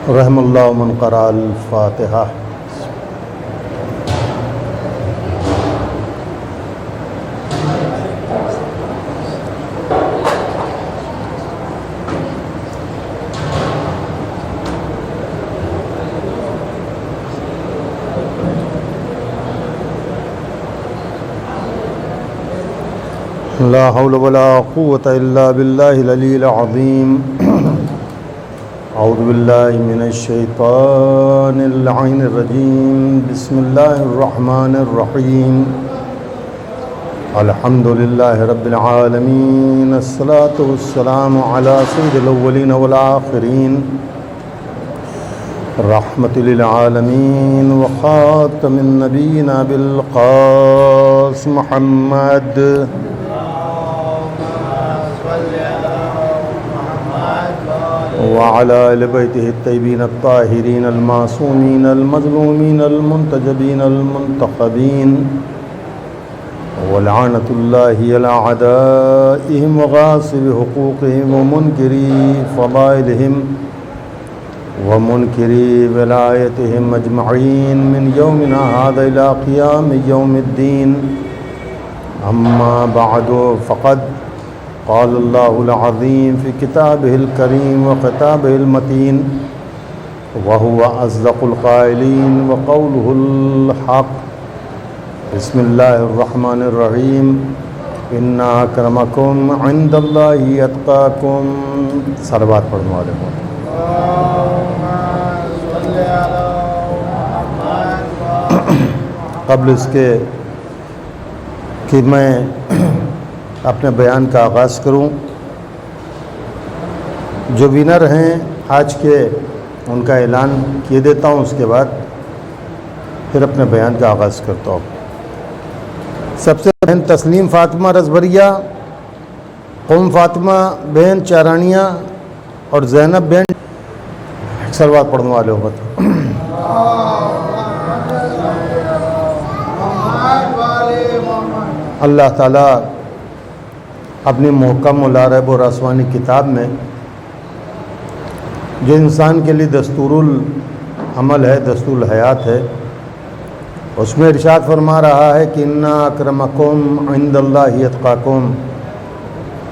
رحم اللہ من قرأ الفاتحہ۔ لا حول ولا قوة إلا بالله العلي العظيم۔ اعوذ باللہ من الشیطان اللعین الرجیم۔ بسم اللہ الرحمن الرحیم۔ الحمد للہ رب العالمین، الصلاة والسلام علی سید الاولین والآخرین، رحمت للعالمین وخاتم النبیین بالقاس محمد۔ وعلى آل بيته الطيبين الطاهرين المعصومين المظلومين المنتجبين المنتخبين، ولعنة الله على أعدائهم وغاصب حقوقهم ومنكري فضائلهم ومنكري ولايتهم أجمعين من يومنا هذا إلى قيام يوم الدين۔ أما بعد، فقد قال اللہ العظیم فی کتابہ الکریم وخطابہ المتین، وہو اصدق القائلین وقولہ الحق۔ بسم اللہ الرحمن الرحیم۔ ان اکرمکم عند اللہ اتقاکم۔ صلوات پڑھنے والے ہوں۔ قبل اس کے کہ میں اپنے بیان کا آغاز کروں، جو ونر ہیں آج کے ان کا اعلان کیے دیتا ہوں، اس کے بعد پھر اپنے بیان کا آغاز کرتا ہوں۔ سب سے بہن تسلیم فاطمہ رضبریہ، قم فاطمہ بہن چارانیہ اور زینب بہن صلوات پڑھنے والے ہو۔ اللہ تعالیٰ اپنی محکم و لارب و راسوانی کتاب میں جو انسان کے لیے دستور العمل ہے، دستور الحیات ہے، اس میں ارشاد فرما رہا ہے کہ انا اکرمکم عند اللہ اتقاکم،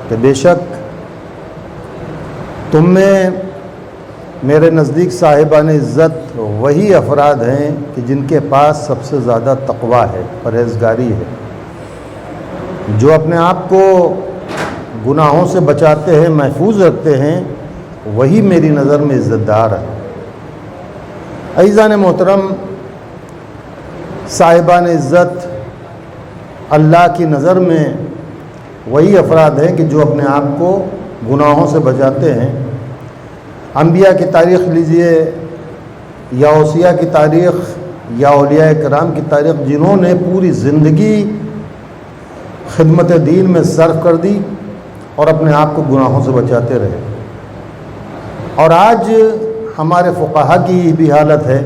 کہ بے شک تم میں میرے نزدیک صاحبان عزت وہی افراد ہیں کہ جن کے پاس سب سے زیادہ تقوی ہے، پرہیزگاری ہے، جو اپنے آپ کو گناہوں سے بچاتے ہیں، محفوظ رکھتے ہیں، وہی میری نظر میں عزت دار ہے۔ عزیزان محترم، صاحبان عزت اللہ کی نظر میں وہی افراد ہیں کہ جو اپنے آپ کو گناہوں سے بچاتے ہیں۔ انبیاء کی تاریخ لیجئے یا اوصیاء کی تاریخ یا اولیاء کرام کی تاریخ، جنہوں نے پوری زندگی خدمت دین میں صرف کر دی اور اپنے آپ کو گناہوں سے بچاتے رہے۔ اور آج ہمارے فقہا کی بھی حالت ہے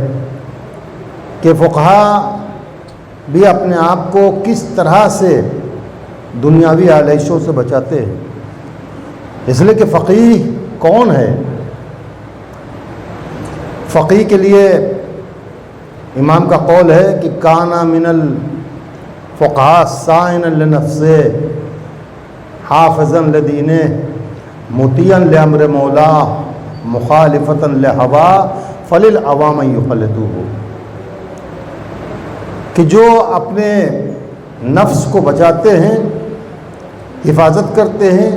کہ فقہا بھی اپنے آپ کو کس طرح سے دنیاوی آلائشوں سے بچاتے ہیں، اس لیے کہ فقیہ کون ہے؟ فقیہ کے لیے امام کا قول ہے کہ کانا من الفقہاء سائنا لنفسہ حافظاً لدینہ مطیعاً لامر مولا مخالفۃً لہوا فللعوام یقلدوہ، کہ جو اپنے نفس کو بچاتے ہیں، حفاظت کرتے ہیں،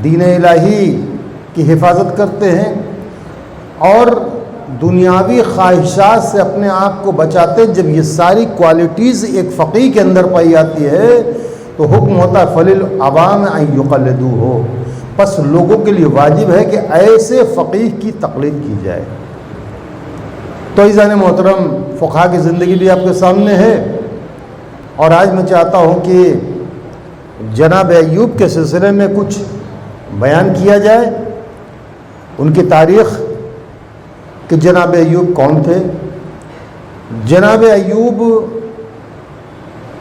دین الہی کی حفاظت کرتے ہیں اور دنیاوی خواہشات سے اپنے آپ کو بچاتے ہیں، جب یہ ساری کوالٹیز ایک فقیہ کے اندر پائی جاتی ہے تو حکم ہوتا ہے فللعوام ان یقلدوہ، پس لوگوں کے لیے واجب ہے کہ ایسے فقیہ کی تقلید کی جائے۔ تو عزیزان محترم، فقہا کی زندگی بھی آپ کے سامنے ہے، اور آج میں چاہتا ہوں کہ جناب ایوب کے سلسلے میں کچھ بیان کیا جائے، ان کی تاریخ، کہ جناب ایوب کون تھے۔ جناب ایوب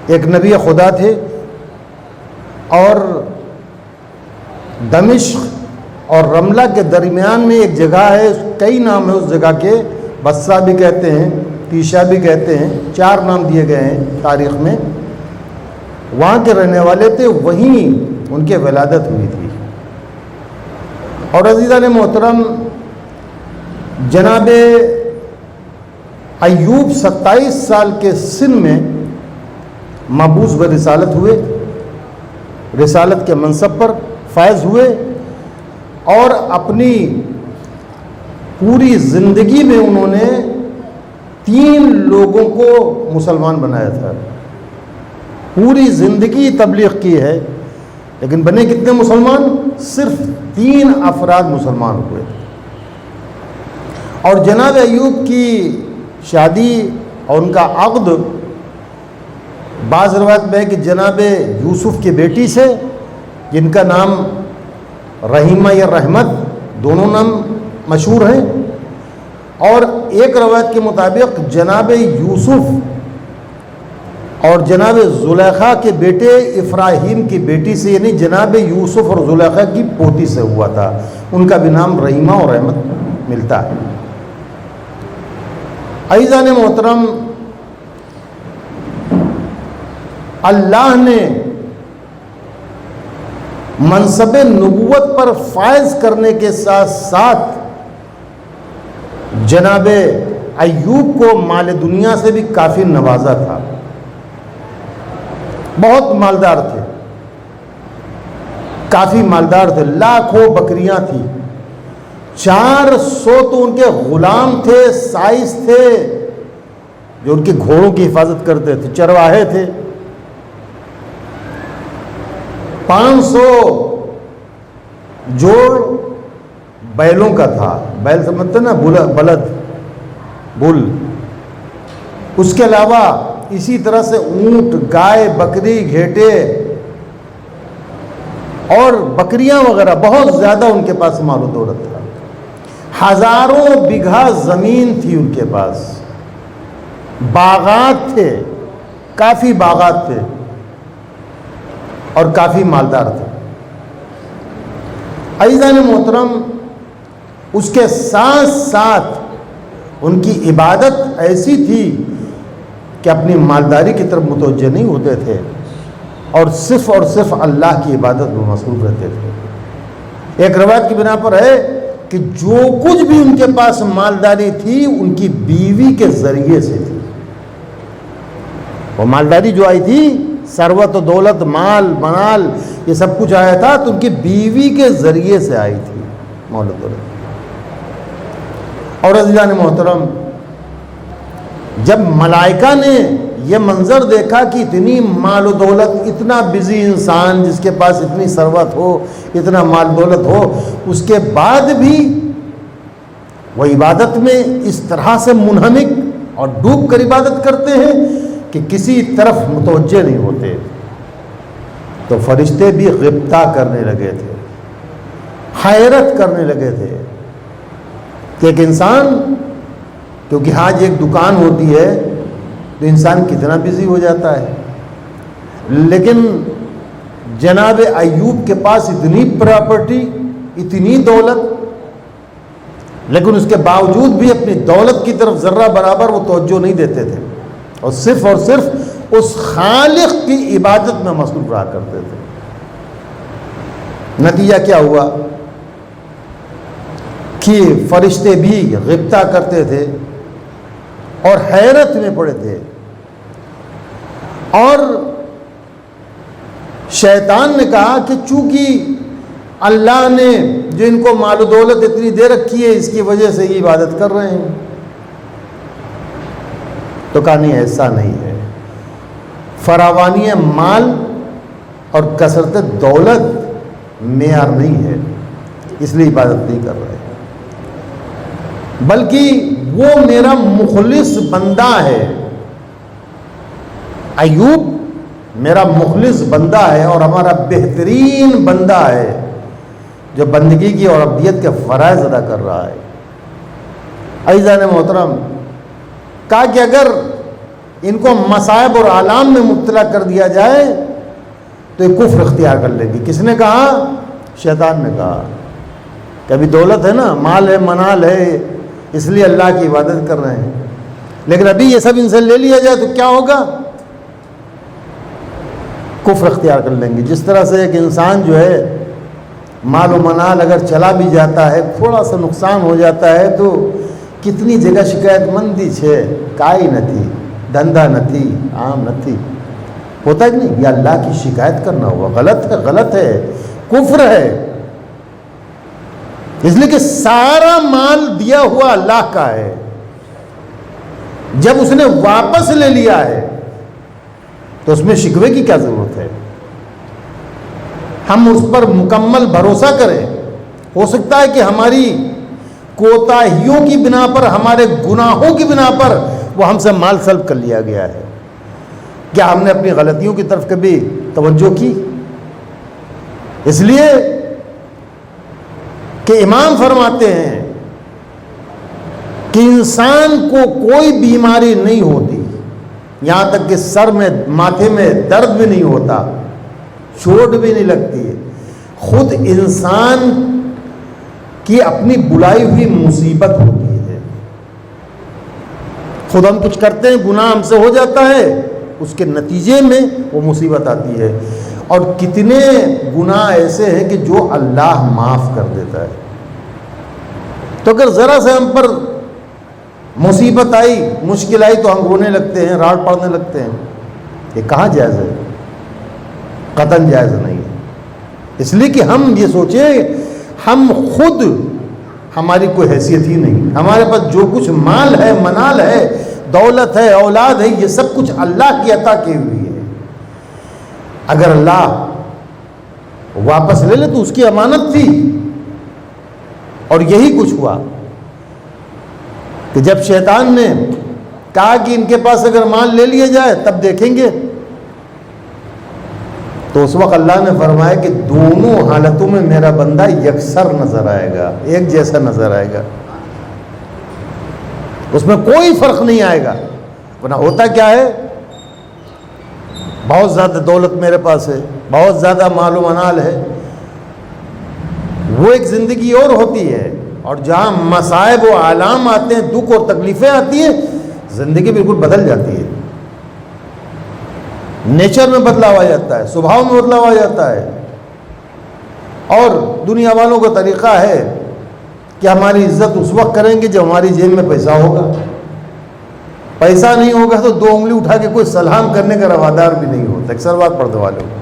ایک نبی خدا تھے، اور دمشق اور رملہ کے درمیان میں ایک جگہ ہے، کئی نام ہے اس جگہ کے، بصرہ بھی کہتے ہیں، تیشا بھی کہتے ہیں، 4 نام دیے گئے ہیں تاریخ میں. وہاں کے رہنے والے تھے، وہیں ان کے ولادت ہوئی تھی. اور عزیزان محترم، جناب ایوب 27 سال کے سن میں مبعوث برسالت ہوئے، رسالت کے منصب پر فائز ہوئے، اور اپنی پوری زندگی میں انہوں نے 3 لوگوں کو مسلمان بنایا تھا. پوری زندگی تبلیغ کی ہے، لیکن بنے کتنے مسلمان؟ صرف 3 افراد مسلمان ہوئے. اور جناب ایوب کی شادی اور ان کا عقد بعض روایت میں ہے کہ جناب یوسف کی بیٹی سے، جن کا نام رحیمہ یا رحمت دونوں نام مشہور ہیں، اور ایک روایت کے مطابق جناب یوسف اور جناب زلیخا کے بیٹے افراہیم کی بیٹی سے، یعنی جناب یوسف اور زلیخا کی پوتی سے ہوا تھا. ان کا بھی نام رحیمہ اور رحمت ملتا ہے. عزیزان محترم، اللہ نے منصب نبوت پر فائز کرنے کے ساتھ ساتھ جناب ایوب کو مال دنیا سے بھی کافی نوازا تھا. بہت مالدار تھے، کافی مالدار تھے، لاکھوں بکریاں تھیں، 400 تو ان کے غلام تھے، سائس تھے جو ان کے گھوڑوں کی حفاظت کرتے تھے، چرواہے تھے، 500 جوڑ بیلوں کا تھا. بیل سمجھتے نا، بلد، بل. اس کے علاوہ اسی طرح سے اونٹ، گائے، بکری، گھیٹے اور بکریاں وغیرہ بہت زیادہ ان کے پاس مال و دولت تھا. ہزاروں بیگھا زمین تھی ان کے پاس، باغات تھے، کافی باغات تھے اور کافی مالدار تھے. عزیزان محترم، اس کے ساتھ ساتھ ان کی عبادت ایسی تھی کہ اپنی مالداری کی طرف متوجہ نہیں ہوتے تھے اور صرف اللہ کی عبادت میں مصروف رہتے تھے. ایک روایت کی بنا پر ہے کہ جو کچھ بھی ان کے پاس مالداری تھی ان کی بیوی کے ذریعے سے تھی. وہ مالداری جو آئی تھی، ثروت و دولت، مال منال، یہ سب کچھ آیا تھا تو ان کی بیوی کے ذریعے سے آئی تھی مال و دولت. اور عزیزان محترم، جب ملائکہ نے یہ منظر دیکھا کہ اتنی مال و دولت، اتنا بزی انسان جس کے پاس اتنی ثروت ہو، اتنا مال دولت ہو، اس کے بعد بھی وہ عبادت میں اس طرح سے منہمک اور ڈوب کر عبادت کرتے ہیں کہ کسی طرف متوجہ نہیں ہوتے، تو فرشتے بھی غبطہ کرنے لگے تھے، حیرت کرنے لگے تھے کہ ایک انسان، کیونکہ آج ایک دکان ہوتی ہے تو انسان کتنا بزی ہو جاتا ہے، لیکن جناب ایوب کے پاس اتنی پراپرٹی، اتنی دولت، لیکن اس کے باوجود بھی اپنی دولت کی طرف ذرہ برابر وہ توجہ نہیں دیتے تھے اور صرف اس خالق کی عبادت میں مصروف رہا کرتے تھے. نتیجہ کیا ہوا کہ فرشتے بھی غبطہ کرتے تھے اور حیرت میں پڑے تھے. اور شیطان نے کہا کہ چونکہ اللہ نے جو ان کو مال و دولت اتنی دے رکھی ہے، اس کی وجہ سے یہ عبادت کر رہے ہیں. تو کہا نہیں، ایسا نہیں ہے، فراوانی مال اور کثرت دولت معیار نہیں ہے، اس لیے عبادت نہیں کر رہے، بلکہ وہ میرا مخلص بندہ ہے. ایوب میرا مخلص بندہ ہے اور ہمارا بہترین بندہ ہے جو بندگی کی اور عبدیت کے فرائض ادا کر رہا ہے. عزیزان محترم، کہا کہ اگر ان کو مصائب اور آلام میں مبتلا کر دیا جائے تو یہ کفر اختیار کر لے گی. کس نے کہا؟ شیطان نے کہا. کہ ابھی دولت ہے نا، مال ہے، منال ہے، اس لیے اللہ کی عبادت کر رہے ہیں، لیکن ابھی یہ سب ان سے لے لیا جائے تو کیا ہوگا؟ کفر اختیار کر لیں گے۔ جس طرح سے ایک انسان جو ہے مال و منال اگر چلا بھی جاتا ہے، تھوڑا سا نقصان ہو جاتا ہے تو کتنی جگہ شکایت مندی چھے، کائی نہ تھی، دھندا نہ تھی، عام نہ تھی، ہوتا ہے کہ نہیں؟ یہ اللہ کی شکایت کرنا ہوا، غلط ہے، کفر ہے۔ اس لیے کہ سارا مال دیا ہوا اللہ کا ہے، جب اس نے واپس لے لیا ہے تو اس میں شکوے کی کیا ضرورت ہے؟ ہم اس پر مکمل بھروسہ کریں۔ ہو سکتا ہے کہ ہماری کوتاہیوں کی بنا پر، ہمارے گناہوں کی بنا پر وہ ہم سے مال سلب کر لیا گیا ہے، کیا ہم نے اپنی غلطیوں کی طرف کبھی توجہ کی؟ اس لیے کہ امام فرماتے ہیں کہ انسان کو کوئی بیماری نہیں ہوتی، یہاں تک کہ سر میں، ماتھے میں درد بھی نہیں ہوتا، چوٹ بھی نہیں لگتی ہے، خود انسان کی اپنی بلائی ہوئی مصیبت ہوتی ہے۔ خود ہم کچھ کرتے ہیں، گناہ ہم سے ہو جاتا ہے، اس کے نتیجے میں وہ مصیبت آتی ہے۔ اور کتنے گناہ ایسے ہیں کہ جو اللہ معاف کر دیتا ہے، تو اگر ذرا سے ہم پر مصیبت آئی، مشکل آئی تو ہم رونے لگتے ہیں، راڑ پڑنے لگتے ہیں، یہ کہاں جائز ہے؟ قطعاً جائز نہیں ہے۔ اس لیے کہ ہم یہ سوچیں، ہم خود، ہماری کوئی حیثیت ہی نہیں، ہمارے پاس جو کچھ مال ہے، منال ہے، دولت ہے، اولاد ہے، یہ سب کچھ اللہ کی عطا کی ہوئی ہے۔ اگر اللہ واپس لے لے تو اس کی امانت تھی، اور یہی کچھ ہوا کہ جب شیطان نے کہا کہ ان کے پاس اگر مال لے لیا جائے تب دیکھیں گے، تو اس وقت اللہ نے فرمایا کہ دونوں حالتوں میں میرا بندہ یکسر نظر آئے گا، ایک جیسا نظر آئے گا، اس میں کوئی فرق نہیں آئے گا۔ ورنہ ہوتا کیا ہے، بہت زیادہ دولت میرے پاس ہے، بہت زیادہ مال و منال ہے، وہ ایک زندگی اور ہوتی ہے، اور جہاں مصائب و آلام آتے ہیں، دکھ اور تکلیفیں آتی ہیں، زندگی بالکل بدل جاتی ہے، نیچر میں بدلاؤ آ جاتا ہے، سبھاؤ میں بدلاؤ آ جاتا ہے۔ اور دنیا والوں کا طریقہ ہے کہ ہماری عزت اس وقت کریں گے جب ہماری جیب میں پیسہ ہوگا، پیسہ نہیں ہوگا تو دو انگلی اٹھا کے کوئی سلام کرنے کا روادار بھی نہیں ہوتا۔ اکثر بات پڑھنے والے ہو،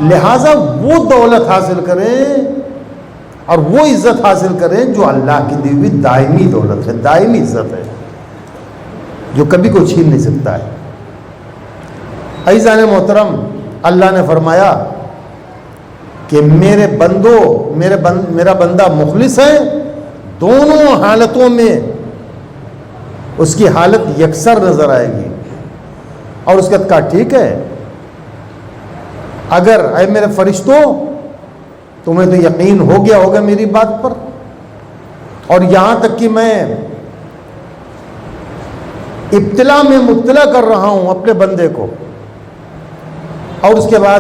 لہٰذا وہ دولت حاصل کریں اور وہ عزت حاصل کریں جو اللہ کی دی ہوئی دائمی دولت ہے، دائمی عزت ہے، جو کبھی کوئی چھین نہیں سکتا ہے۔ عزیزان محترم، اللہ نے فرمایا کہ میرے بندو، میرا بندہ مخلص ہے، دونوں حالتوں میں اس کی حالت یکسر نظر آئے گی۔ اور اس کا کہا ٹھیک ہے، اگر اے میرے فرشتوں تمہیں تو یقین ہو گیا ہوگا میری بات پر، اور یہاں تک کہ میں ابتلا میں مبتلا کر رہا ہوں اپنے بندے کو، اور اس کے بعد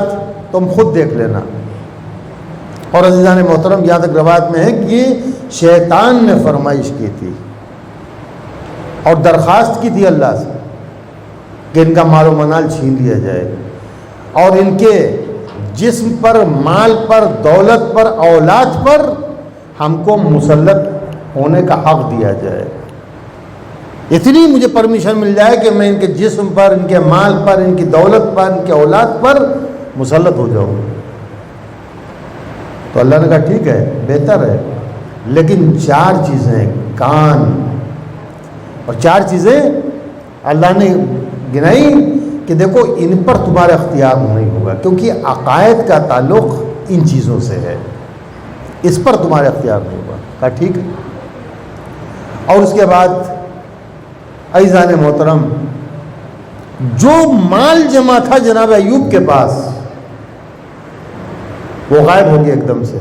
تم خود دیکھ لینا۔ اور عزیزان محترم، یہاں تک روایت میں ہے کہ یہ شیطان نے فرمائش کی تھی اور درخواست کی تھی اللہ سے کہ ان کا مال و منال چھین لیا جائے، اور ان کے جسم پر، مال پر، دولت پر، اولاد پر ہم کو مسلط ہونے کا حق دیا جائے، اتنی مجھے پرمیشن مل جائے کہ میں ان کے جسم پر، ان کے مال پر، ان کی دولت پر، ان کے اولاد پر مسلط ہو جاؤں۔ تو اللہ نے کہا ٹھیک ہے، بہتر ہے، لیکن 4 چیزیں، کان اور 4 چیزیں اللہ نے گنائی کہ دیکھو ان پر تمہارا اختیار نہیں ہوگا، کیونکہ عقائد کا تعلق ان چیزوں سے ہے، اس پر تمہارا اختیار نہیں ہوگا۔ کہا ٹھیک ہے۔ اور اس کے بعد عزیزان محترم، جو مال جمع تھا جناب ایوب کے پاس وہ غائب ہو گیا، ایک دم سے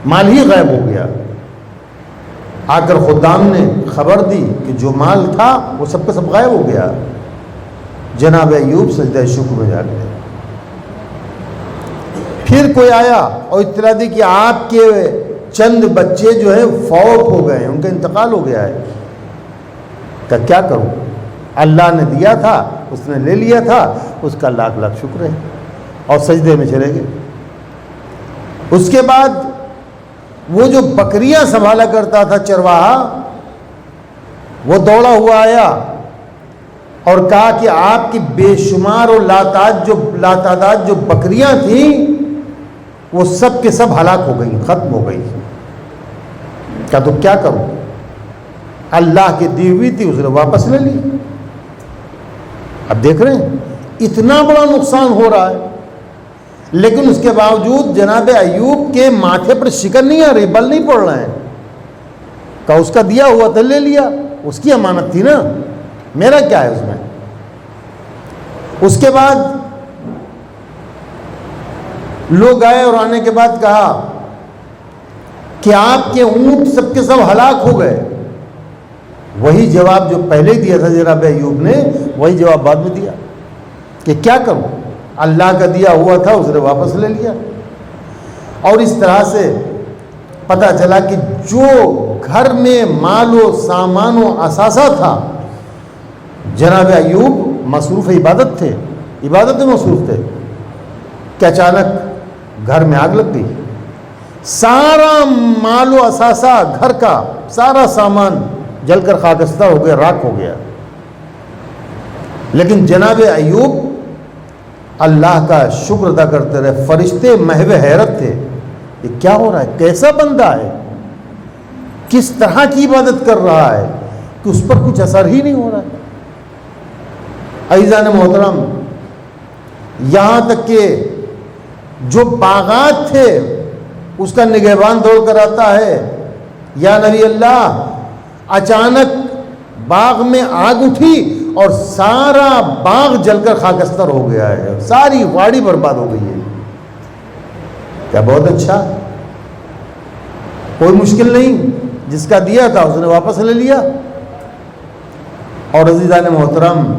مال ہی غائب ہو گیا۔ آ کر خدام نے خبر دی کہ جو مال تھا وہ سب کا سب غائب ہو گیا۔ جناب ایوب سجدہ شکر میں جا گئے، پھر کوئی آیا اور اطلاع دی کہ آپ کے چند بچے جو ہیں فوت ہو گئے ہیں، ان کا انتقال ہو گیا ہے. کہ کیا کروں، اللہ نے دیا تھا، اس نے لے لیا تھا، اس کا لاکھ لاکھ شکر ہے. اور سجدے میں چلے گئے. اس کے بعد وہ جو بکریاں سنبھالا کرتا تھا چرواہا، وہ دوڑا ہوا آیا اور کہا کہ آپ کی بے شمار اور لاتعداد جو بکریاں تھیں وہ سب کے سب ہلاک ہو گئی، ختم ہو گئی. کیا تو کیا کروں، اللہ کی دی ہوئی تھی، اس نے واپس لے لی. اب دیکھ رہے ہیں اتنا بڑا نقصان ہو رہا ہے، لیکن اس کے باوجود جناب ایوب کے ماتھے پر شکن نہیں آ رہی، بل نہیں پڑ رہے ہیں. کہ اس کا دیا ہوا تھا لے لیا، اس کی امانت تھی نا، میرا کیا ہے اس میں. اس کے بعد لوگ آئے اور آنے کے بعد کہا کہ آپ کے اونٹ سب کے سب ہلاک ہو گئے. وہی جواب جو پہلے دیا تھا جناب ایوب نے، وہی جواب بعد میں دیا کہ کیا کروں، اللہ کا دیا ہوا تھا، اس نے واپس لے لیا. اور اس طرح سے پتہ چلا کہ جو گھر میں مال و سامان و اثاثہ تھا، جناب ایوب مصروف عبادت تھے، عبادت میں مصروف تھے، کہ اچانک گھر میں آگ لگ گئی. سارا مال و اثاثہ گھر کا سارا سامان جل کر خاکستر ہو گیا، راکھ ہو گیا. لیکن جناب ایوب اللہ کا شکر ادا کرتے رہے. فرشتے محو حیرت تھے، یہ کیا ہو رہا ہے، کیسا بندہ ہے، کس طرح کی عبادت کر رہا ہے کہ اس پر کچھ اثر ہی نہیں ہو رہا ہے. عزیزان محترم، یہاں تک کہ جو باغات تھے اس کا نگہبان دوڑ کر آتا ہے، یا نبی اللہ، اچانک باغ میں آگ اٹھی اور سارا باغ جل کر خاکستر ہو گیا ہے، ساری واڑی برباد ہو گئی ہے. کیا بہت اچھا، کوئی مشکل نہیں، جس کا دیا تھا اس نے واپس لے لیا. اور عزیزان محترم،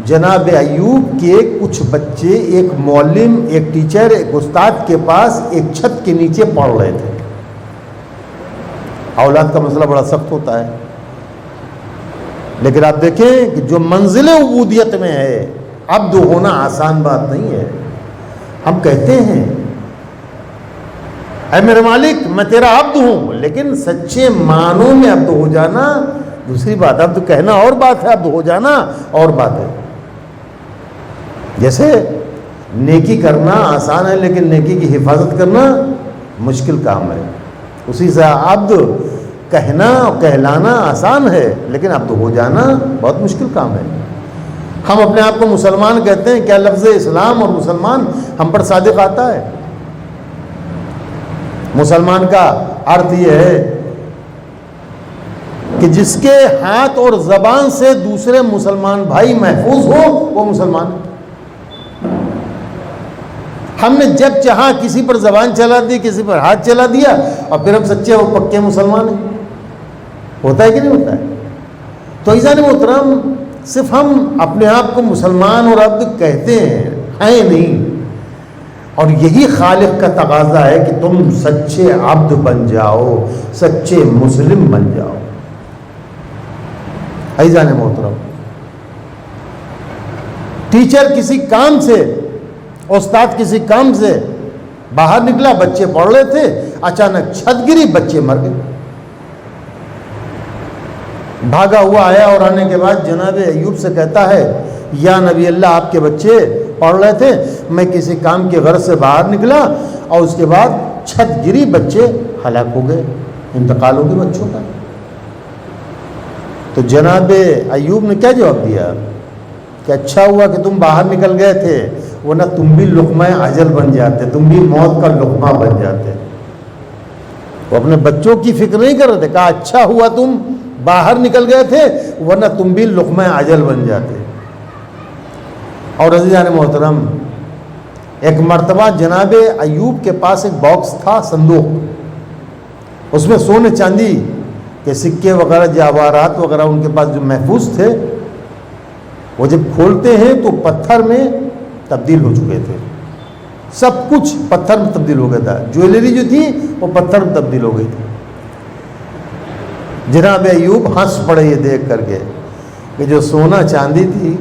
جناب ایوب کے کچھ بچے ایک معلم، ایک ٹیچر، ایک استاد کے پاس ایک چھت کے نیچے پڑھ رہے تھے. اولاد کا مسئلہ بڑا سخت ہوتا ہے، لیکن آپ دیکھیں کہ جو منزل عبودیت میں ہے، عبد ہونا آسان بات نہیں ہے. ہم کہتے ہیں اے میرے مالک میں تیرا عبد ہوں، لیکن سچے معنوں میں عبد ہو جانا دوسری بات. عبد کہنا اور بات ہے، عبد ہو جانا اور بات ہے. جیسے نیکی کرنا آسان ہے، لیکن نیکی کی حفاظت کرنا مشکل کام ہے. اسی سے عبد کہنا کہلانا آسان ہے، لیکن عبد ہو جانا بہت مشکل کام ہے. ہم اپنے آپ کو مسلمان کہتے ہیں، کیا لفظ اسلام اور مسلمان ہم پر صادق آتا ہے؟ مسلمان کا ارتھ یہ ہے کہ جس کے ہاتھ اور زبان سے دوسرے مسلمان بھائی محفوظ ہو وہ مسلمان ہے. ہم نے جب چاہا کسی پر زبان چلا دی، کسی پر ہاتھ چلا دیا، اور پھر ہم سچے اور پکے مسلمان ہیں. ہوتا ہے کہ نہیں ہوتا ہے؟ تو عزیزان محترم، صرف ہم اپنے آپ کو مسلمان اور عبد کہتے ہیں نہیں، اور یہی خالق کا تقاضا ہے کہ تم سچے عبد بن جاؤ، سچے مسلم بن جاؤ. عزیزان محترم، ٹیچر کسی کام سے، استاد کسی کام سے باہر نکلا، بچے پڑھ رہے تھے، اچانک چھت گری، بچے مر گئے. بھاگا ہوا آیا اور آنے کے بعد جناب ایوب سے کہتا ہے، یا نبی اللہ، آپ کے بچے پڑھ رہے تھے، میں کسی کام کی غرض سے باہر نکلا اور اس کے بعد چھت گری، بچے ہلاک ہو گئے، انتقال ہو گیا بچوں کا. تو جناب ایوب نے کیا جواب دیا کہ اچھا ہوا کہ تم باہر نکل گئے تھے، ورنہ تم بھی لقمہ اجل بن جاتے، تم بھی موت کا لقمہ بن جاتے. وہ اپنے بچوں کی فکر نہیں کر رہے تھے، کہا اچھا ہوا تم باہر نکل گئے تھے، ورنہ تم بھی لقمہ اجل بن جاتے. اور عزیزان محترم، ایک مرتبہ جناب ایوب کے پاس ایک باکس تھا، صندوق، اس میں سونے چاندی کے سکے وغیرہ، جواہرات وغیرہ ان کے پاس جو محفوظ تھے، وہ جب کھولتے ہیں تو پتھر میں تبدیل ہو چکے تھے، سب کچھ پتھر میں تبدیل ہو گیا تھا. جویلری جو تھی وہ پتھر میں تبدیل ہو گئی تھی. جناب ایوب ہنس پڑے یہ دیکھ کر کے کہ جو سونا چاندی تھی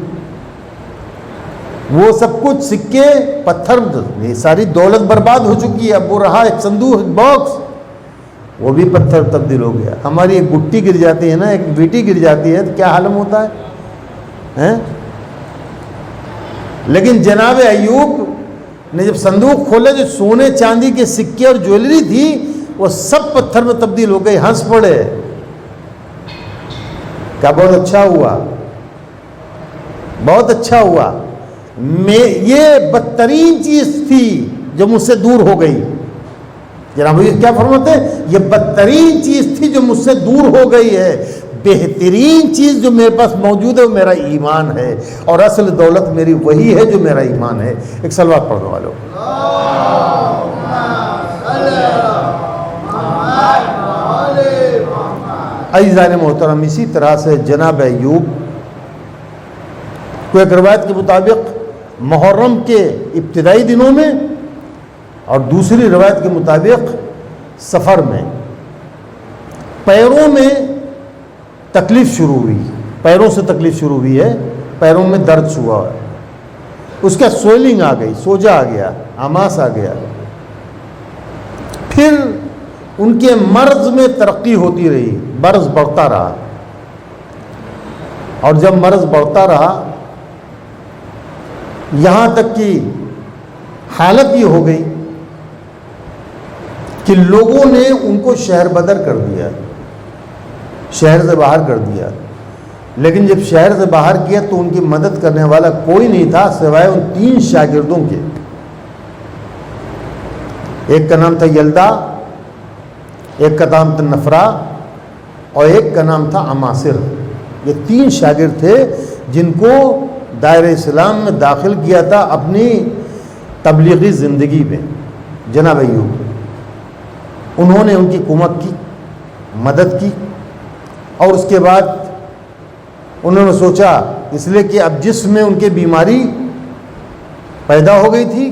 وہ سب کچھ سکے پتھر میں، یہ ساری دولت برباد ہو چکی ہے. اب وہ رہا ایک صندوق، ایک باکس، وہ بھی پتھر تبدیل ہو گیا. ہماری ایک گٹی گر جاتی ہے نا، ایک بیٹی گر جاتی ہے تو کیا عالم ہوتا ہے. لیکن جناب ایوب نے جب صندوق کھولا، جو سونے چاندی کے سکے اور جویلری تھی وہ سب پتھر میں تبدیل ہو گئی. ہنس پڑے، کیا بہت اچھا ہوا، بہت اچھا ہوا. یہ بدترین چیز تھی جو مجھ سے دور ہو گئی. جناب یہ کیا فرماتے ہیں؟ یہ بدترین چیز تھی جو مجھ سے دور ہو گئی ہے. بہترین چیز جو میرے پاس موجود ہے وہ میرا ایمان ہے، اور اصل دولت میری وہی ہے جو میرا ایمان ہے. ایک صلوات پڑھنے والوں. عزیزان محترم، اسی طرح سے جناب ایوب کو ایک روایت کے مطابق محرم کے ابتدائی دنوں میں، اور دوسری روایت کے مطابق سفر میں، پیروں میں تکلیف شروع ہوئی. پیروں سے تکلیف شروع ہوئی ہے، پیروں میں درد ہوا ہے. اس کا سویلنگ آ گئی، سوجا آ گیا، آماس آ گیا. پھر ان کے مرض میں ترقی ہوتی رہی، مرض بڑھتا رہا. اور جب مرض بڑھتا رہا یہاں تک کہ حالت یہ ہو گئی کہ لوگوں نے ان کو شہر بدر کر دیا، شہر سے باہر کر دیا. لیکن جب شہر سے باہر کیا تو ان کی مدد کرنے والا کوئی نہیں تھا سوائے ان 3 شاگردوں کے. ایک کا نام تھا یلدا، ایک کا نام تھا نفرا، اور ایک کا نام تھا عماصر. یہ 3 شاگرد تھے جن کو دائرہ اسلام میں داخل کیا تھا اپنی تبلیغی زندگی میں جناب ایوب. انہوں نے ان کی کمک کی، مدد کی. اور اس کے بعد انہوں نے سوچا، اس لیے کہ اب جسم میں ان کے بیماری پیدا ہو گئی تھی،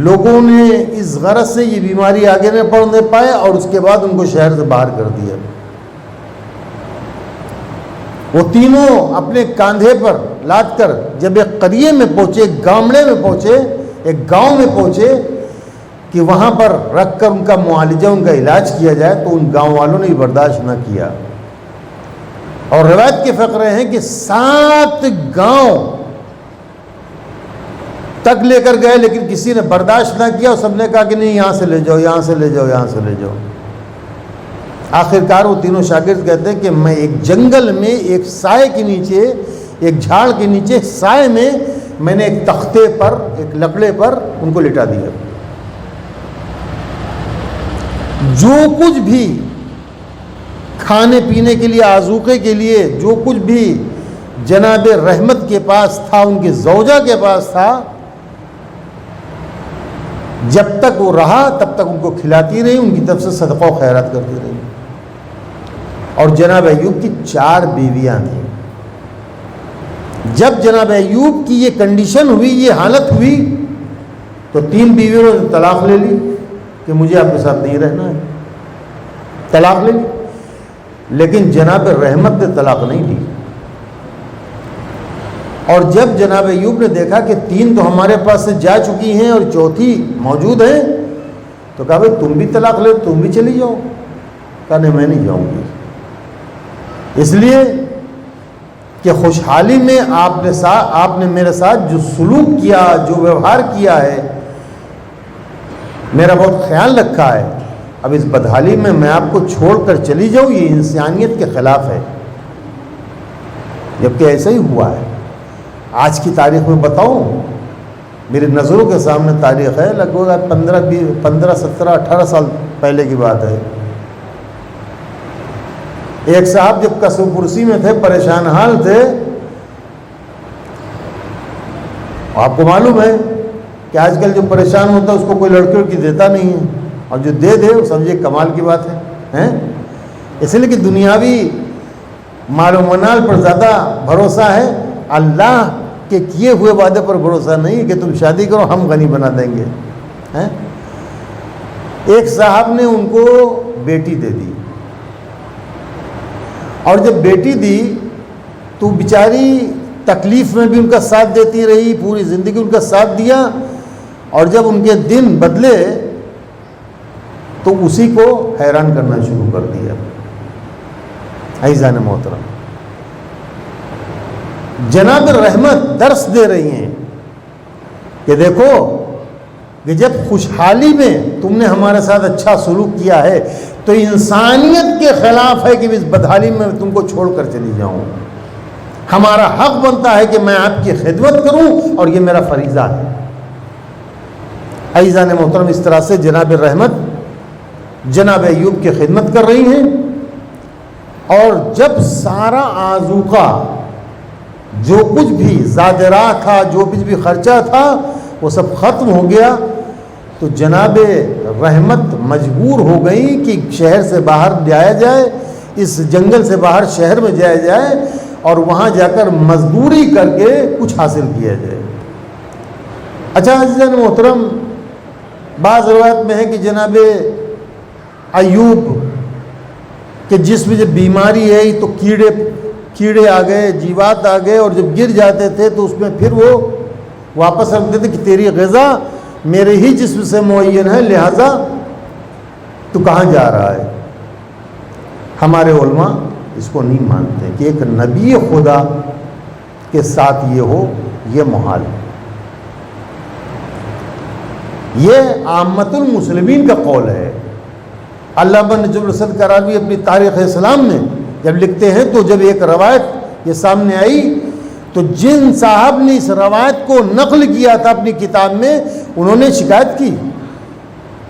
لوگوں نے اس غرض سے یہ بیماری آگے نہ بڑھنے پائے، اور اس کے بعد ان کو شہر سے باہر کر دیا. وہ تینوں اپنے کاندھے پر لاد کر جب ایک قریے میں پہنچے، ایک گامڑے میں پہنچے، ایک گاؤں میں پہنچے کہ وہاں پر رکھ کر ان کا معالجہ، ان کا علاج کیا جائے، تو ان گاؤں والوں نے برداشت نہ کیا. اور روایت کے فقرے ہیں کہ 7 گاؤں تک لے کر گئے، لیکن کسی نے برداشت نہ کیا، اور سب نے کہا کہ نہیں، یہاں سے لے جاؤ، یہاں سے لے جاؤ، یہاں سے لے جاؤ. آخرکار وہ تینوں شاگرد کہتے ہیں کہ میں ایک جنگل میں ایک سائے کے نیچے، ایک جھاڑ کے نیچے سائے میں نے ایک تختے پر، ایک لکڑے پر ان کو لٹا دیا. جو کچھ بھی کھانے پینے کے لیے، آذوقے کے لیے جو کچھ بھی جناب رحمت کے پاس تھا، ان کی زوجہ کے پاس تھا، جب تک وہ رہا تب تک ان کو کھلاتی رہی، ان کی طرف سے صدقہ و خیرات کرتی رہی. اور جناب ایوب کی 4 بیویاں تھیں. جب جناب ایوب کی یہ کنڈیشن ہوئی، یہ حالت ہوئی، تو 3 بیویوں نے طلاق لے لی کہ مجھے آپ کے ساتھ نہیں رہنا ہے، طلاق لے لی. لیکن جناب رحمت نے طلاق نہیں لی. اور جب جناب ایوب نے دیکھا کہ 3 تو ہمارے پاس سے جا چکی ہیں اور 4تھی موجود ہے، تو کہا بھائی تم بھی طلاق لے، تم بھی چلی جاؤ. کہا نہیں، میں نہیں جاؤں گی. اس لیے کہ خوشحالی میں آپ نے میرے ساتھ جو سلوک کیا، جو ویوہار کیا ہے، میرا بہت خیال رکھا ہے، اب اس بدحالی میں آپ کو چھوڑ کر چلی جاؤں، یہ انسانیت کے خلاف ہے. جبکہ ایسا ہی ہوا ہے. آج کی تاریخ میں بتاؤں، میری نظروں کے سامنے تاریخ ہے، لگ بھگ 15 17 18 سال پہلے کی بات ہے. ایک صاحب جب قصب پرسی میں تھے، پریشان حال تھے. آپ کو معلوم ہے کہ آج کل جو پریشان ہوتا ہے اس کو کوئی لڑکیوں کی دیتا نہیں ہے، اور جو دے وہ سمجھے کمال کی بات ہے. اس لیے کہ دنیاوی مال و منال پر زیادہ بھروسہ ہے، اللہ کہ کیے ہوئے وعدے پر بھروسہ نہیں کہ تم شادی کرو ہم غنی بنا دیں گے. ایک صاحب نے ان کو بیٹی دے دی، اور جب بیٹی دی تو بیچاری تکلیف میں بھی ان کا ساتھ دیتی رہی، پوری زندگی ان کا ساتھ دیا، اور جب ان کے دن بدلے تو اسی کو حیران کرنا شروع کر دیا. عزیزان محترم، جناب رحمت درس دے رہی ہیں کہ دیکھو کہ جب خوشحالی میں تم نے ہمارے ساتھ اچھا سلوک کیا ہے تو انسانیت کے خلاف ہے کہ اس بدحالی میں تم کو چھوڑ کر چلی جاؤں. ہمارا حق بنتا ہے کہ میں آپ کی خدمت کروں اور یہ میرا فریضہ ہے. عزیزان محترم، اس طرح سے جناب رحمت جناب ایوب کی خدمت کر رہی ہیں، اور جب سارا آذوقہ جو کچھ بھی زادرا تھا، جو کچھ بھی خرچہ تھا، وہ سب ختم ہو گیا، تو جناب رحمت مجبور ہو گئی کہ شہر سے باہر جایا جائے، اس جنگل سے باہر شہر میں جایا جائے اور وہاں جا کر مزدوری کر کے کچھ حاصل کیا جائے. اچھا عزیزان محترم، بعض روایت میں ہے کہ جناب ایوب کے جسم میں جب بیماری ہے تو کیڑے آ گئے، جیوات آ گئے، اور جب گر جاتے تھے تو اس میں پھر وہ واپس رکھتے تھے کہ تیری غذا میرے ہی جسم سے معین ہے، لہذا تو کہاں جا رہا ہے. ہمارے علماء اس کو نہیں مانتے کہ ایک نبی خدا کے ساتھ یہ ہو، یہ محال ہے. یہ عامت المسلمین کا قول ہے. علامہ نجم الاسد کرابی اپنی تاریخ اسلام میں جب لکھتے ہیں تو جب ایک روایت یہ سامنے آئی تو جن صاحب نے اس روایت کو نقل کیا تھا اپنی کتاب میں، انہوں نے شکایت کی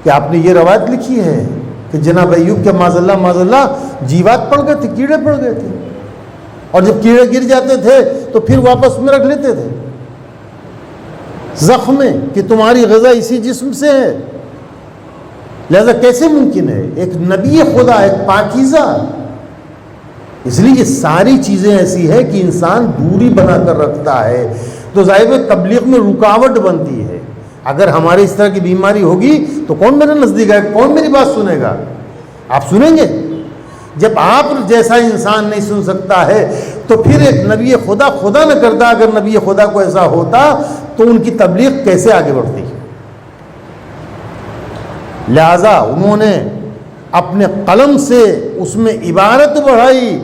کہ آپ نے یہ روایت لکھی ہے کہ جناب ایوب کے معاذ اللہ جیوات پڑ گئے تھے، کیڑے پڑ گئے تھے، اور جب کیڑے گر جاتے تھے تو پھر واپس میں رکھ لیتے تھے زخم میں کہ تمہاری غذا اسی جسم سے ہے. لہذا کیسے ممکن ہے ایک نبی خدا، ایک پاکیزہ. اس لیے یہ ساری چیزیں ایسی ہے کہ انسان دوری بنا کر رکھتا ہے تو ظاہر تبلیغ میں رکاوٹ بنتی ہے. اگر ہمارے اس طرح کی بیماری ہوگی تو کون میرے نزدیک ہے، کون میری بات سنے گا؟ آپ سنیں گے؟ جب آپ جیسا انسان نہیں سن سکتا ہے تو پھر ایک نبی خدا نہ کرتا اگر نبی خدا کو ایسا ہوتا تو ان کی تبلیغ کیسے آگے بڑھتی؟ لہذا انہوں نے اپنے قلم سے اس میں عبارت بڑھائی.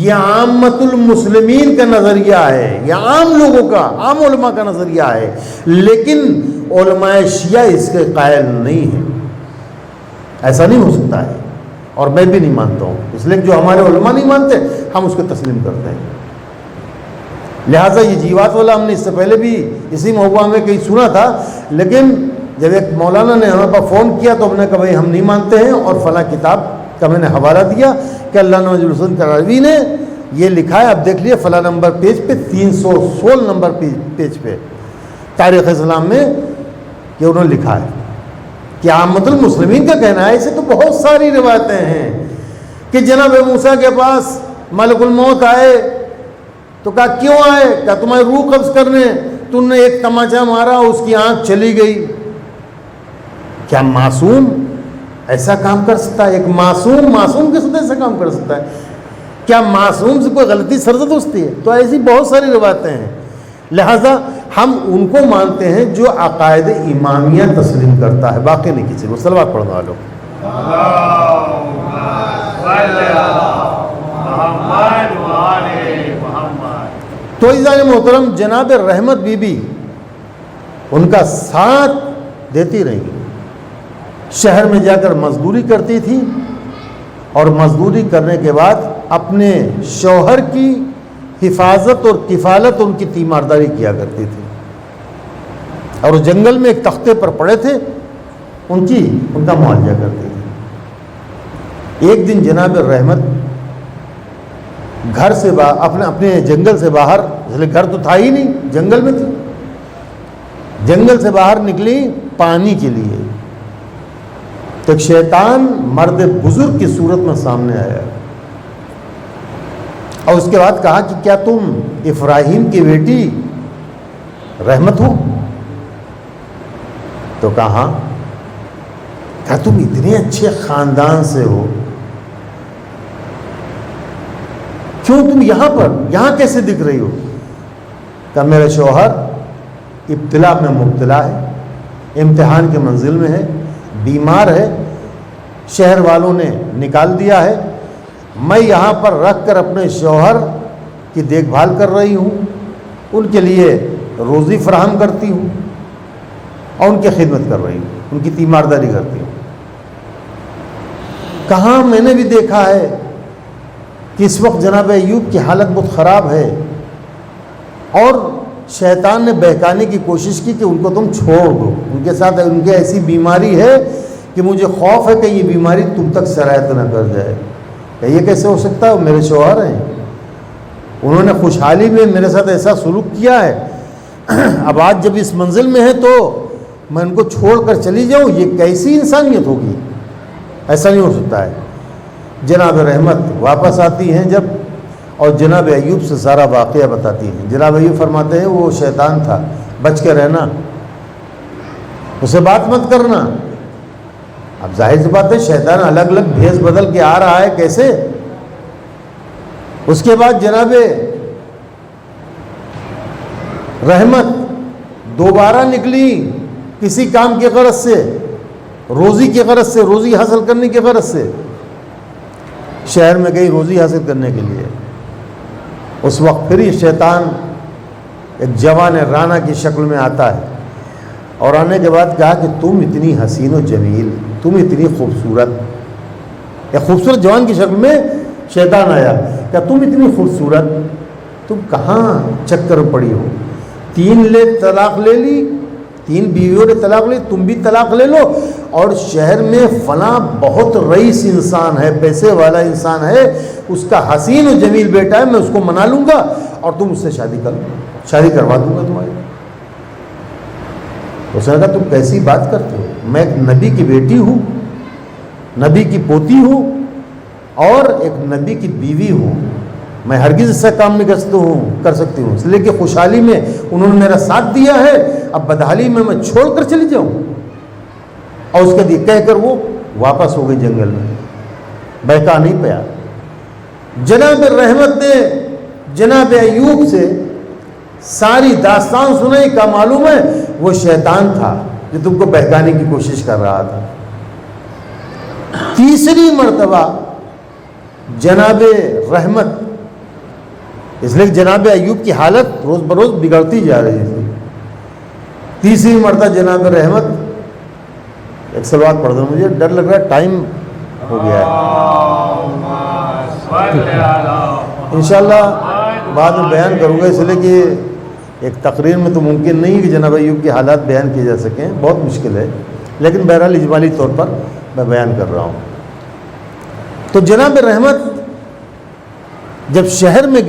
یہ عامت المسلمین کا نظریہ ہے، یہ عام لوگوں کا، عام علماء کا نظریہ ہے، لیکن علماء شیعہ اس کے قائل نہیں ہیں. ایسا نہیں ہو سکتا ہے، اور میں بھی نہیں مانتا ہوں. اس لیے جو ہمارے علماء نہیں مانتے ہم اس کو تسلیم کرتے ہیں. لہٰذا یہ جیوات والا ہم نے اس سے پہلے بھی اسی موضوع میں کہیں سنا تھا، لیکن جب ایک مولانا نے ہمیں پر فون کیا تو ہم نے کہا بھائی ہم نہیں مانتے ہیں، اور فلاں کتاب کا میں نے حوالہ دیا کہ علامہ نجم الاسد کرابی نے یہ لکھا ہے، اب دیکھ لیے فلاں نمبر پیج پہ 316 نمبر پیج پہ تاریخ اسلام میں کہ انہوں نے لکھا ہے کہ عامت المسلمین کا کہنا ہے. اسے تو بہت ساری روایتیں ہیں کہ جناب موسیٰ کے پاس ملک الموت آئے تو کہا کیوں آئے؟ کہا تمہاری روح قبض کرنے. تم نے ایک تماچا مارا، اس کی آنکھ چلی گئی. کیا معصوم ایسا کام کر سکتا ہے؟ ایک معصوم کے ساتھ ایسا کام کر سکتا ہے؟ کیا معصوم سے کوئی غلطی سرزد ہوتی ہے؟ تو ایسی بہت ساری روایتیں ہیں. لہذا ہم ان کو مانتے ہیں جو عقائد امامیہ تسلیم کرتا ہے، باقی نہیں کسی کو. صلوات پڑھنے والوں تو عزیزان محترم، جناب رحمت بی بی ان کا ساتھ دیتی رہی. شہر میں جا کر مزدوری کرتی تھی، اور مزدوری کرنے کے بعد اپنے شوہر کی حفاظت اور کفالت ان کی تیمارداری کیا کرتی تھی. اور جنگل میں ایک تختے پر پڑے تھے، ان کا معالجہ کرتی تھی. ایک دن جناب رحمت گھر سے اپنے جنگل سے باہر، اس لیے گھر تو تھا ہی نہیں، جنگل میں تھی، جنگل سے باہر نکلی پانی کے لیے تو ایک شیطان مرد بزرگ کی صورت میں سامنے آیا اور اس کے بعد کہا کہ کیا تم ابراہیم کی بیٹی رحمت ہو؟ تو کہا ہاں۔ کہا تم اتنے اچھے خاندان سے ہو، کیوں تم یہاں کیسے دکھ رہی ہو؟ کہ میرا شوہر ابتلا میں مبتلا ہے، امتحان کے منزل میں ہے، بیمار ہے، شہر والوں نے نکال دیا ہے، میں یہاں پر رکھ کر اپنے شوہر کی دیکھ بھال کر رہی ہوں، ان کے لیے روزی فراہم کرتی ہوں اور ان کی خدمت کر رہی ہوں، ان کی تیمارداری کرتی ہوں۔ کہاں میں نے بھی دیکھا ہے کہ اس وقت جناب ایوب کی حالت بہت خراب ہے، اور شیطان نے بہکانے کی کوشش کی کہ ان کو تم چھوڑ دو، ان کے ساتھ ان کی ایسی بیماری ہے کہ مجھے خوف ہے کہ یہ بیماری تم تک سرایت نہ کر جائے۔ کہ یہ کیسے ہو سکتا ہے؟ وہ میرے شوہر ہیں، انہوں نے خوشحالی میں میرے ساتھ ایسا سلوک کیا ہے، اب آج جب اس منزل میں ہے تو میں ان کو چھوڑ کر چلی جاؤں، یہ کیسی انسانیت ہوگی؟ ایسا نہیں ہو سکتا ہے۔ جناب رحمت واپس آتی ہیں جب، اور جناب ایوب سے سارا واقعہ بتاتی ہیں۔ جناب ایوب فرماتے ہیں وہ شیطان تھا، بچ کے رہنا، اسے بات مت کرنا۔ اب ظاہر سی بات ہے شیطان الگ الگ بھیس بدل کے آ رہا ہے، کیسے؟ اس کے بعد جناب رحمت دوبارہ نکلی کسی کام کی غرض سے، روزی کی غرض سے، روزی حاصل کرنے کی غرض سے شہر میں گئی روزی حاصل کرنے کے لیے۔ اس وقت پھر یہ شیطان ایک جوان رانا کی شکل میں آتا ہے، اور آنے کے بعد کہا کہ تم اتنی حسین و جمیل، تم اتنی خوبصورت، ایک خوبصورت جوان کی شکل میں شیطان آیا کہ تم اتنی خوبصورت، تم کہاں چکر پڑی ہو؟ 3 طلاق لے لی، 3 بیویوں نے طلاق لی، تم بھی طلاق لے لو، اور شہر میں فلاں بہت رئیس انسان ہے، پیسے والا انسان ہے، اس کا حسین و جمیل بیٹا ہے، میں اس کو منا لوں گا اور تم اس سے شادی کروا دوں گا تمہاری۔ اس نے کہا تم کیسی بات کرتے ہو؟ میں ایک نبی کی بیٹی ہوں، نبی کی پوتی ہوں، اور ایک نبی کی بیوی ہوں، میں ہرگز اس سے کام نہیں کر سکتی ہوں، اس لیے کہ خوشحالی میں انہوں نے میرا ساتھ دیا ہے، اب بدحالی میں چھوڑ کر چلی جاؤں؟ اور اس کے لیے کہہ کر وہ واپس ہو گئی جنگل میں، بہکا نہیں پیا۔ جناب رحمت نے جناب ایوب سے ساری داستان سنائی، کا معلوم ہے وہ شیطان تھا جو تم کو بہکانے کی کوشش کر رہا تھا۔ تیسری مرتبہ جناب رحمت، اس لیے جناب ایوب کی حالت روز بروز بگڑتی جا رہی تھی، تیسری مرتبہ جناب رحمت، ایک سلوات پڑھ دو، مجھے ڈر لگ رہا ہے ٹائم ہو گیا ہے، انشاءاللہ بعد میں بیان کروں گا، اس لیے کہ ایک تقریر میں تو ممکن نہیں کہ جناب ایوب کے حالات بیان کیے جا سکیں، بہت مشکل ہے، لیکن بہرحال اجمالی طور پر میں بیان کر رہا ہوں۔ تو جناب رحمت جب شہر میں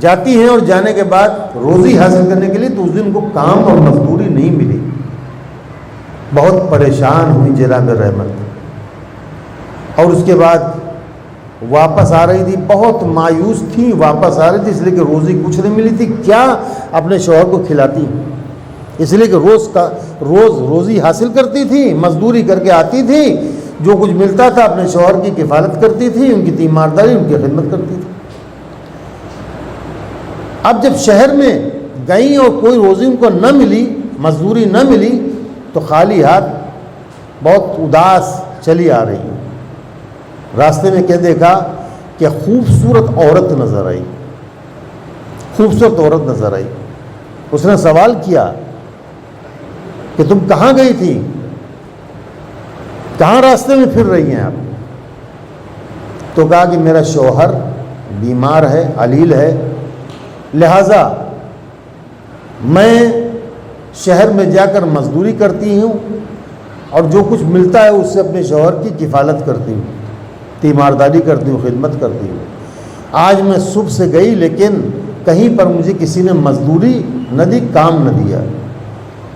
جاتی ہیں، اور جانے کے بعد روزی حاصل کرنے کے لیے، تو اس دن کو کام اور مزدوری نہیں ملی، بہت پریشان ہوئی جناب رحمت، اور اس کے بعد واپس آ رہی تھی، بہت مایوس تھی، واپس آ رہی تھی، اس لیے کہ روزی کچھ نہیں ملی تھی، کیا اپنے شوہر کو کھلاتی، اس لیے کہ روز روزی حاصل کرتی تھی، مزدوری کر کے آتی تھی، جو کچھ ملتا تھا اپنے شوہر کی کفالت کرتی تھی، ان کی تیمارداری، ان کی خدمت کرتی تھی۔ اب جب شہر میں گئیں اور کوئی روزی ان کو نہ ملی، مزدوری نہ ملی، تو خالی ہاتھ بہت اداس چلی آ رہی۔ راستے میں کیا دیکھا کہ خوبصورت عورت نظر آئی، خوبصورت عورت نظر آئی۔ اس نے سوال کیا کہ تم کہاں گئی تھی، کہاں راستے میں پھر رہی ہیں آپ؟ تو کہا کہ میرا شوہر بیمار ہے، علیل ہے، لہذا میں شہر میں جا کر مزدوری کرتی ہوں، اور جو کچھ ملتا ہے اس سے اپنے شوہر کی کفالت کرتی ہوں، تیمارداری کرتی ہوں، خدمت کرتی ہوں۔ آج میں صبح سے گئی، لیکن کہیں پر مجھے کسی نے مزدوری نہ دی، کام نہ دیا،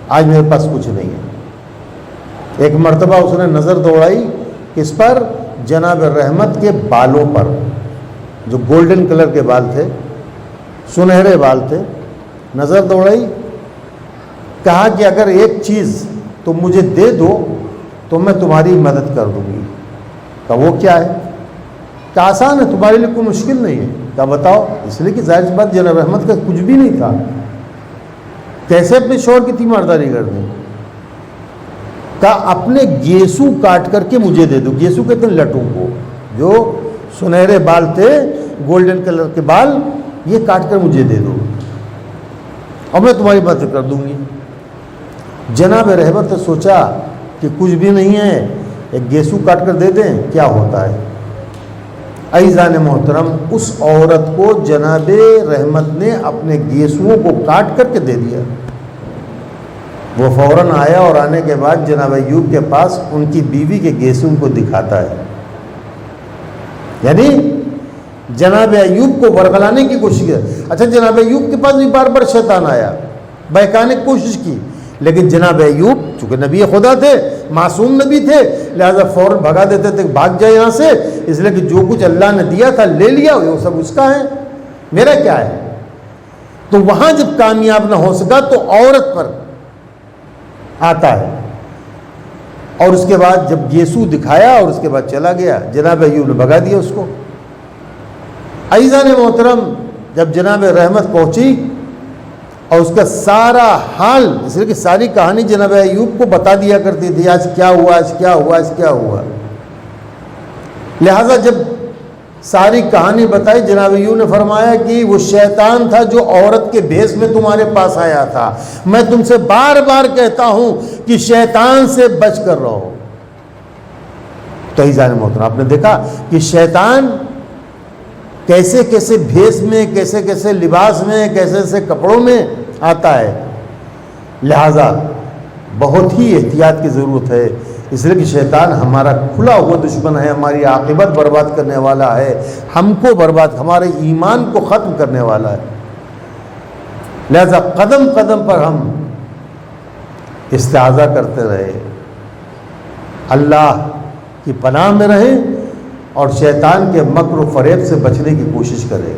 آج میرے پاس کچھ نہیں ہے۔ ایک مرتبہ اس نے نظر دوڑائی کس پر؟ جناب رحمت کے بالوں پر، جو گولڈن کلر کے بال تھے، سنہرے بال تھے، نظر دوڑائی کہا کہ اگر ایک چیز تم مجھے دے دو تو میں تمہاری مدد کر دوں گی. کہا وہ کیا ہے؟ کہ آسان ہے، تمہارے لیے کوئی مشکل نہیں ہے. کہا بتاؤ. اس لیے کہ ظاہر سی بات جناب احمد کا کچھ بھی نہیں تھا، کیسے اپنے شوہر کی تیمارداری کر دیں. کہا اپنے گیسو کاٹ کر کے مجھے دے دو. گیسو کہتے ہیں لٹوں کو، جو سنہرے بال تھے، گولڈن کلر کے بال، یہ کاٹ کر مجھے دے دو اور میں تمہاری مدد کر دوں گی. جناب رہبر نے سوچا کہ کچھ بھی نہیں ہے، ایک گیسو کاٹ کر دے دیں، کیا ہوتا ہے. عزیزان محترم، اس عورت کو جناب رحمت نے اپنے گیسوؤں کو کاٹ کر کے دے دیا. وہ فوراً آیا اور آنے کے بعد جناب ایوب کے پاس ان کی بیوی کے گیسوؤں کو دکھاتا ہے. یعنی جناب ایوب کو ورغلانے کی کوشش کی. اچھا، جناب ایوب کے پاس بھی بار بار شیطان آیا، بہکانے کی کوشش کی، لیکن جناب ایوب چونکہ نبی خدا تھے، معصوم نبی تھے، لہذا فوراً بھگا دیتے تھے، بھاگ جائے یہاں سے، اس لیے کہ جو کچھ اللہ نے دیا تھا لے لیا، وہ سب اس کا ہے، میرا کیا ہے. تو وہاں جب کامیاب نہ ہو سکا تو عورت پر آتا ہے، اور اس کے بعد جب یسوع دکھایا اور اس کے بعد چلا گیا، جناب ایوب نے بھگا دیا اس کو. عزیزان محترم، جب جناب رحمت پہنچی اور اس کا سارا حال، اس لیے کہ ساری کہانی جناب ایوب کو بتا دیا کرتی تھی، آج کیا ہوا، آج کیا ہوا، آج کیا ہوا. لہذا جب ساری کہانی بتائی، جناب ایوب نے فرمایا کہ وہ شیطان تھا جو عورت کے بھیس میں تمہارے پاس آیا تھا. میں تم سے بار بار کہتا ہوں کہ شیطان سے بچ کر رہو. تو عزیزان محترم، آپ نے دیکھا کہ شیطان کیسے کیسے بھیس میں، کیسے کیسے لباس میں، کیسے کیسے کپڑوں میں آتا ہے. لہذا بہت ہی احتیاط کی ضرورت ہے، اس لیے کہ شیطان ہمارا کھلا ہوا دشمن ہے، ہماری عاقبت برباد کرنے والا ہے، ہم کو برباد، ہمارے ایمان کو ختم کرنے والا ہے. لہذا قدم قدم پر ہم استعاذہ کرتے رہے، اللہ کی پناہ میں رہیں اور شیطان کے مکر و فریب سے بچنے کی کوشش کریں.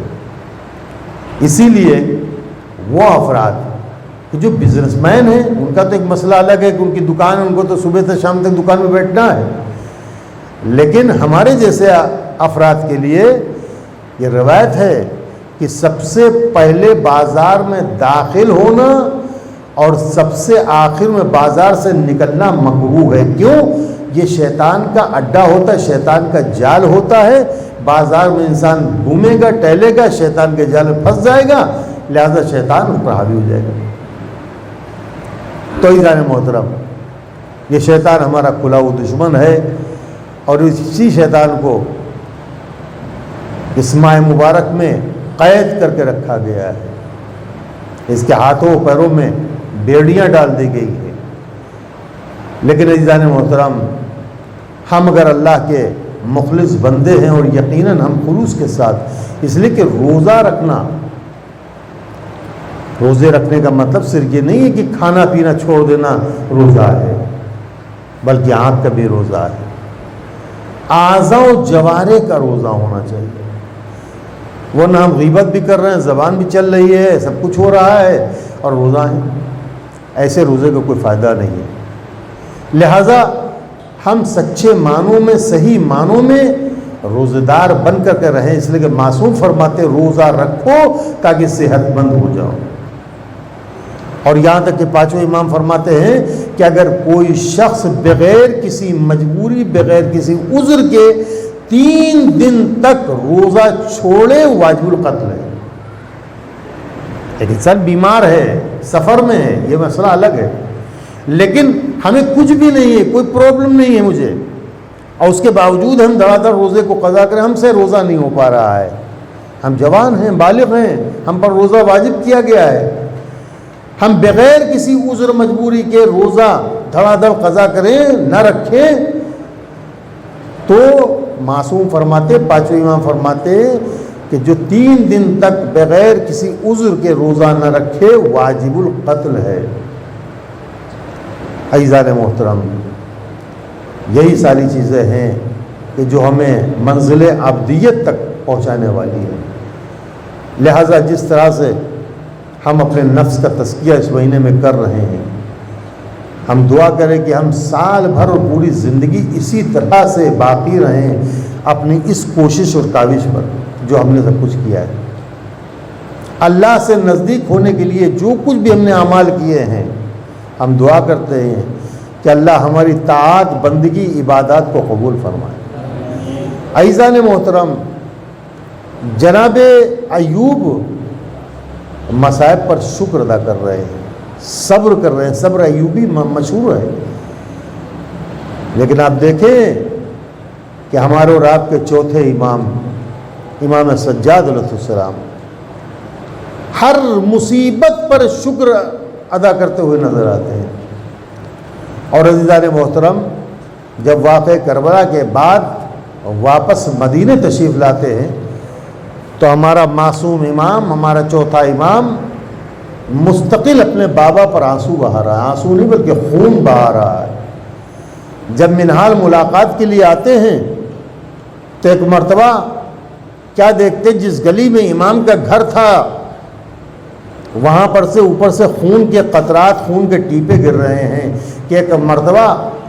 اسی لیے وہ افراد کہ جو بزنس مین ہیں، ان کا تو ایک مسئلہ الگ ہے کہ ان کی دکان ہے، ان کو تو صبح سے شام تک دکان میں بیٹھنا ہے، لیکن ہمارے جیسے افراد کے لیے یہ روایت ہے کہ سب سے پہلے بازار میں داخل ہونا اور سب سے آخر میں بازار سے نکلنا مکروہ ہے. کیوں؟ یہ شیطان کا اڈا ہوتا ہے، شیطان کا جال ہوتا ہے. بازار میں انسان گھومے گا، ٹہلے گا، شیطان کے جال میں پھنس جائے گا، لہذا شیطان اس پر حاوی ہو جائے گا. تو عزیزان محترم، یہ شیطان ہمارا کھلا ہوا دشمن ہے، اور اسی شیطان کو اس ماہ مبارک میں قید کر کے رکھا گیا ہے. اس کے ہاتھوں پیروں میں بیڑیاں ڈال دی گئی ہیں. لیکن عزیزان محترم، ہم اگر اللہ کے مخلص بندے ہیں، اور یقیناً ہم خلوص کے ساتھ، اس لیے کہ روزہ رکھنا، روزے رکھنے کا مطلب صرف یہ نہیں ہے کہ کھانا پینا چھوڑ دینا روزہ ہے، بلکہ آنکھ کا بھی روزہ ہے، اعضاء و جوارح کا روزہ ہونا چاہیے. ورنہ ہم غیبت بھی کر رہے ہیں، زبان بھی چل رہی ہے، سب کچھ ہو رہا ہے اور روزہ ہے. ایسے روزے کا کوئی فائدہ نہیں ہے. لہذا ہم سچے معنوں میں، صحیح معنوں میں روزہ دار بن کر کے رہیں. اس لیے کہ معصوم فرماتے روزہ رکھو تاکہ صحت مند ہو جاؤ. اور یہاں تک کہ پانچویں امام فرماتے ہیں کہ اگر کوئی شخص بغیر کسی مجبوری، بغیر کسی عذر کے 3 دن تک روزہ چھوڑے، واجب القتل ہے. ایک انسان بیمار ہے، سفر میں ہے، یہ مسئلہ الگ ہے، لیکن ہمیں کچھ بھی نہیں ہے، کوئی پرابلم نہیں ہے مجھے، اور اس کے باوجود ہم دھڑا دھڑ روزے کو قضا کریں. ہم سے روزہ نہیں ہو پا رہا ہے، ہم جوان ہیں، بالغ ہیں، ہم پر روزہ واجب کیا گیا ہے، ہم بغیر کسی عذر مجبوری کے روزہ دھڑا دھڑ قضا کریں، نہ رکھیں. تو معصوم فرماتے، پانچویں امام فرماتے کہ جو 3 دن تک بغیر کسی عذر کے روزہ نہ رکھے، واجب القتل ہے. عزیزان محترم، یہی ساری چیزیں ہیں کہ جو ہمیں منزل ابدیت تک پہنچانے والی ہیں. لہذا جس طرح سے ہم اپنے نفس کا تزکیہ اس مہینے میں کر رہے ہیں، ہم دعا کریں کہ ہم سال بھر اور پوری زندگی اسی طرح سے باقی رہیں اپنی اس کوشش اور کاوش پر جو ہم نے سب کچھ کیا ہے۔ اللہ سے نزدیک ہونے کے لیے جو کچھ بھی ہم نے اعمال کیے ہیں، ہم دعا کرتے ہیں کہ اللہ ہماری طاعت، بندگی، عبادات کو قبول فرمائے۔ عزیزان محترم، جناب ایوب مصائب پر شکر ادا کر رہے ہیں، صبر کر رہے ہیں، صبر ایوبی مشہور ہے، لیکن آپ دیکھیں کہ ہمارے اور آپ کے چوتھے امام سجاد علیہ السلام ہر مصیبت پر شکر ادا کرتے ہوئے نظر آتے ہیں۔ اور عزیزان محترم، جب واقعہ کربلا کے بعد واپس مدینہ تشریف لاتے ہیں تو ہمارا معصوم امام، ہمارا چوتھا امام مستقل اپنے بابا پر آنسو بہا رہا ہے، آنسو نہیں بلکہ خون بہا رہا ہے۔ جب منہال ملاقات کے لیے آتے ہیں تو ایک مرتبہ کیا دیکھتے، جس گلی میں امام کا گھر تھا وہاں پر سے اوپر سے خون کے قطرات، خون کے ٹیپے گر رہے ہیں کہ ایک مرتبہ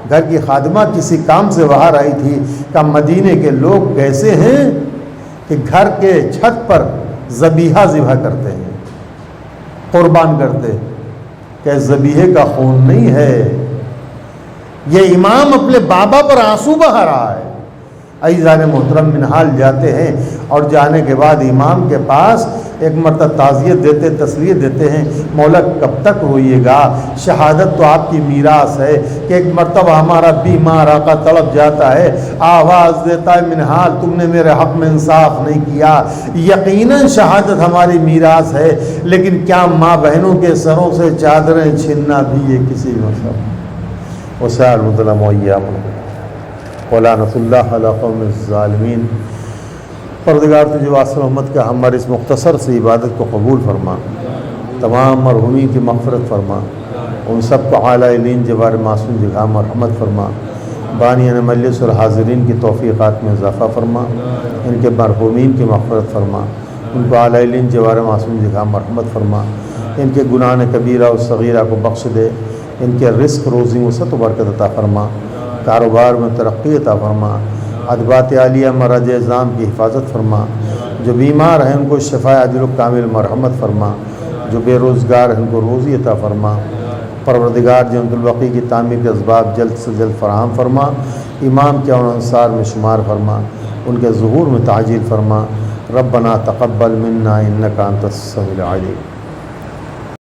گھر کی خادمہ کسی کام سے باہر آئی تھی کہ مدینے کے لوگ کیسے ہیں کہ گھر کے چھت پر ذبیحہ ذبح کرتے ہیں، قربان کرتے، کہ ذبیحے کا خون نہیں ہے، یہ امام اپنے بابا پر آنسو بہا رہا ہے۔ عزیزان محترم، منہال جاتے ہیں اور جانے کے بعد امام کے پاس ایک مرتبہ تعزیت دیتے، تسلیت دیتے ہیں، مولا کب تک روئیے گا، شہادت تو آپ کی میراث ہے۔ کہ ایک مرتبہ ہمارا بیمار آقا تڑپ جاتا ہے، آواز دیتا ہے منہال تم نے میرے حق میں انصاف نہیں کیا، یقیناً شہادت ہماری میراث ہے، لیکن کیا ماں بہنوں کے سروں سے چادریں چھیننا بھی یہ کسی مطلب وسائل مظلم ویام ولعنۃ اللہ علی قوم الظالمین۔ پروردگار تجھے واسع رحمت کا ہماری اس مختصر سی عبادت کو قبول فرما، تمام مرحومین کی مغفرت فرما، ان سب کو اعلیٰ علین جوار معصوم جگہ مرحمت فرما، بانیان مجلس اور حاضرین کی توفیقات میں اضافہ فرما، ان کے مرحومین کی مغفرت فرما، ان کو اعلیٰ علین جوار معصوم جگہ مرحمت فرما، ان کے گناہ کبیرہ اور صغیرہ کو بخش دے، ان کے رزق روزی وسعت و برکت عطا فرما، کاروبار میں ترقی عطا فرما، ادبات عالیہ مراج اعظام کی حفاظت فرما، جو بیمار ہیں ان کو شفاء عاجل و کامل مرحمت فرما، جو بے روزگار ہیں ان کو روزی عطا فرما، پروردگار جنت البقیع کی تعمیر کے اسباب جلد سے جلد فراہم فرما، امام کے اور انصار میں شمار فرما، ان کے ظہور میں تعجیل فرما۔ ربنا تقبل منا انک انت السمیع العلیم۔